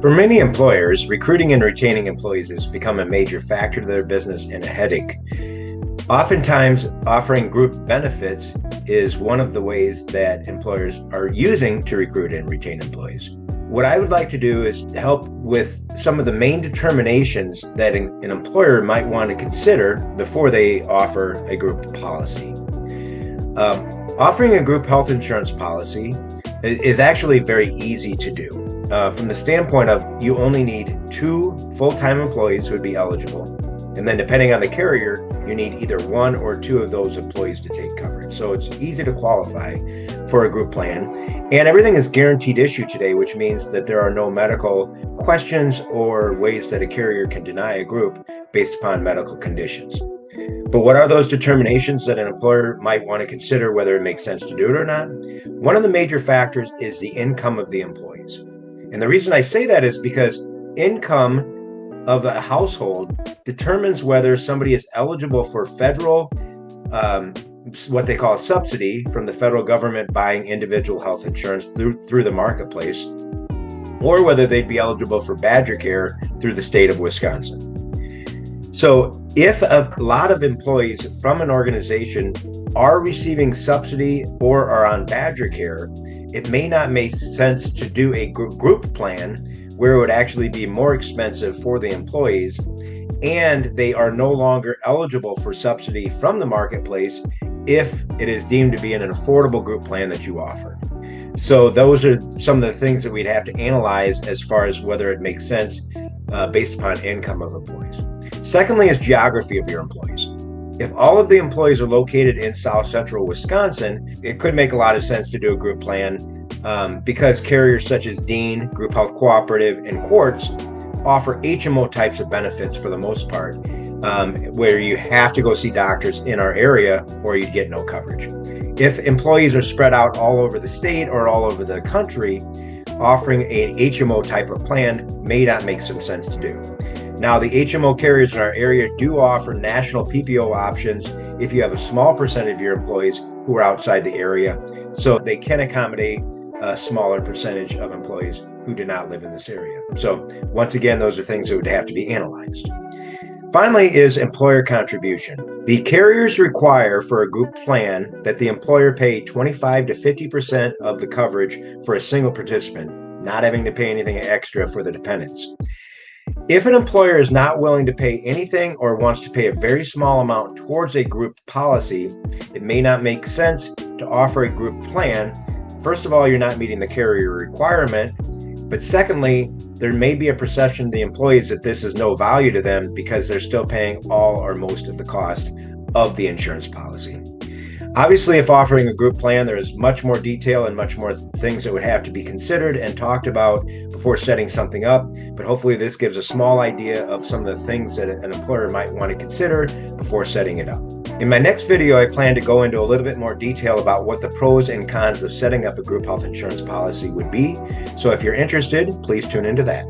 For many employers, recruiting and retaining employees has become a major factor to their business and a headache. Oftentimes, offering group benefits is one of the ways that employers are using to recruit and retain employees. What I would like to do is help with some of the main determinations that an employer might want to consider before they offer a group policy. Offering a group health insurance policy is actually very easy to do. From the standpoint of you only need 2 full-time employees who would be eligible. And then depending on the carrier, you need either 1 or 2 of those employees to take coverage. So it's easy to qualify for a group plan. And everything is guaranteed issue today, which means that there are no medical questions or ways that a carrier can deny a group based upon medical conditions. But what are those determinations that an employer might want to consider whether it makes sense to do it or not? One of the major factors is the income of the employees. And the reason I say that is because income of a household determines whether somebody is eligible for federal, what they call a subsidy from the federal government buying individual health insurance through the marketplace, or whether they'd be eligible for Badger Care through the state of Wisconsin. So if a lot of employees from an organization are receiving subsidy or are on Badger Care, it may not make sense to do a group plan where it would actually be more expensive for the employees, and they are no longer eligible for subsidy from the marketplace if it is deemed to be an affordable group plan that you offer. So those are some of the things that we'd have to analyze as far as whether it makes sense based upon income of employees. Secondly is geography of your employees. If all of the employees are located in South Central Wisconsin, it could make a lot of sense to do a group plan because carriers such as Dean, Group Health Cooperative, and Quartz offer HMO types of benefits for the most part, where you have to go see doctors in our area or you'd get no coverage. If employees are spread out all over the state or all over the country, offering an HMO type of plan may not make some sense to do. Now, the HMO carriers in our area do offer national PPO options if you have a small percentage of your employees who are outside the area, so they can accommodate a smaller percentage of employees who do not live in this area. So once again, those are things that would have to be analyzed. Finally is employer contribution. The carriers require for a group plan that the employer pay 25 to 50% of the coverage for a single participant, not having to pay anything extra for the dependents. If an employer is not willing to pay anything or wants to pay a very small amount towards a group policy, it may not make sense to offer a group plan. First of all, you're not meeting the carrier requirement, but secondly, there may be a perception of the employees that this is no value to them because they're still paying all or most of the cost of the insurance policy. Obviously, if offering a group plan, there is much more detail and much more things that would have to be considered and talked about before setting something up. But hopefully this gives a small idea of some of the things that an employer might want to consider before setting it up. In my next video, I plan to go into a little bit more detail about what the pros and cons of setting up a group health insurance policy would be. So if you're interested, please tune into that.